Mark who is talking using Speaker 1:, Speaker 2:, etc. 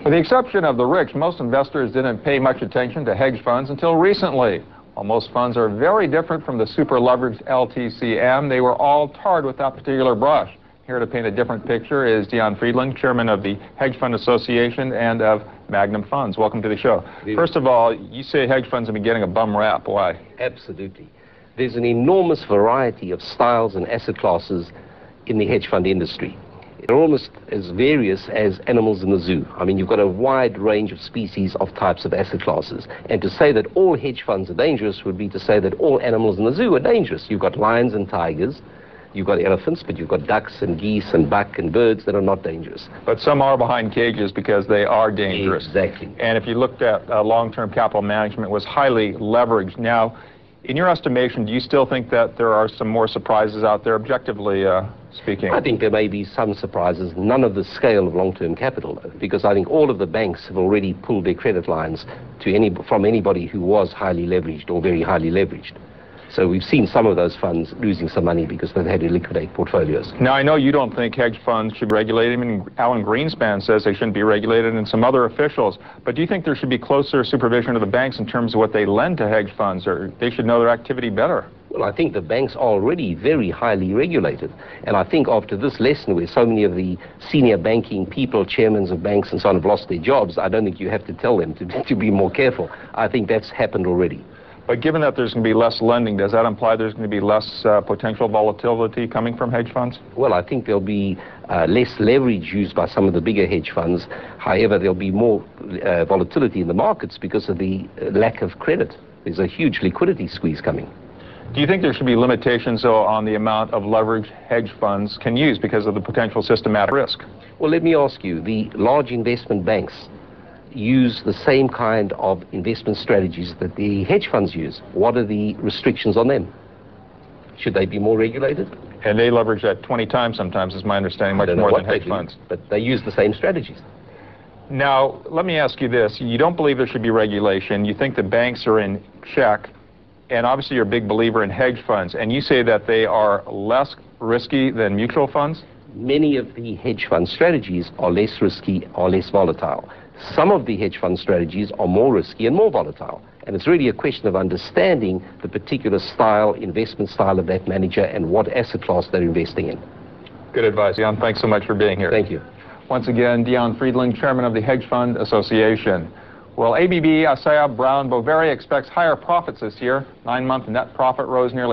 Speaker 1: With the exception of the rich, most investors didn't pay much attention to hedge funds until recently. While most funds are very different from the super leveraged LTCM, they were all tarred with that particular brush. Here to paint a different picture is Dion Friedland, chairman of the Hedge Fund Association and of Magnum Funds. Welcome to the show. First of all, you say hedge funds have been getting a bum rap. Why?
Speaker 2: Absolutely. There's an enormous variety of styles and asset classes in the hedge fund industry. They're almost as various as animals in the zoo. I mean, you've got a wide range of species of types of asset classes. And to say that all hedge funds are dangerous would be to say that all animals in the zoo are dangerous. You've got lions and tigers, you've got elephants, but you've got ducks and geese and buck and birds that are not dangerous.
Speaker 1: But some are behind cages because they are dangerous.
Speaker 2: Exactly.
Speaker 1: And if you looked at long-term capital management, it was highly leveraged. Now, in your estimation, do you still think that there are some more surprises out there, objectively speaking?
Speaker 2: I think there may be some surprises, none of the scale of long-term capital, though, because I think all of the banks have already pulled their credit lines from anybody who was highly leveraged or very highly leveraged. So we've seen some of those funds losing some money because they've had to liquidate portfolios.
Speaker 1: Now, I know you don't think hedge funds should be regulated. I mean, Alan Greenspan says they shouldn't be regulated, and some other officials. But do you think there should be closer supervision of the banks in terms of what they lend to hedge funds, or they should know their activity better?
Speaker 2: Well, I think the banks are already very highly regulated. And I think after this lesson where so many of the senior banking people, chairmen of banks and so on have lost their jobs, I don't think you have to tell them to be more careful. I think that's happened already.
Speaker 1: But given that there's going to be less lending, does that imply there's going to be less potential volatility coming from hedge funds?
Speaker 2: Well, I think there'll be less leverage used by some of the bigger hedge funds. However, there'll be more volatility in the markets because of the lack of credit. There's a huge liquidity squeeze coming.
Speaker 1: Do you think there should be limitations, though, on the amount of leverage hedge funds can use because of the potential systematic risk?
Speaker 2: Well, let me ask you, the large investment banks use the same kind of investment strategies that the hedge funds use. What are the restrictions on them? Should they be more regulated?
Speaker 1: And they leverage that 20 times sometimes, is my understanding, much more than hedge funds.
Speaker 2: But they use the same strategies.
Speaker 1: Now, let me ask you this. You don't believe there should be regulation. You think the banks are in check. And obviously you're a big believer in hedge funds. And you say that they are less risky than mutual funds?
Speaker 2: Many of the hedge fund strategies are less risky or less volatile. Some of the hedge fund strategies are more risky and more volatile. And it's really a question of understanding the particular style, investment style of that manager and what asset class they're investing in.
Speaker 1: Good advice, Dion. Thanks so much for being here.
Speaker 2: Thank you.
Speaker 1: Once again, Dion Friedland, chairman of the Hedge Fund Association. Well, ABB, Asaya, Brown, Boveri expects higher profits this year. 9-month net profit rose nearly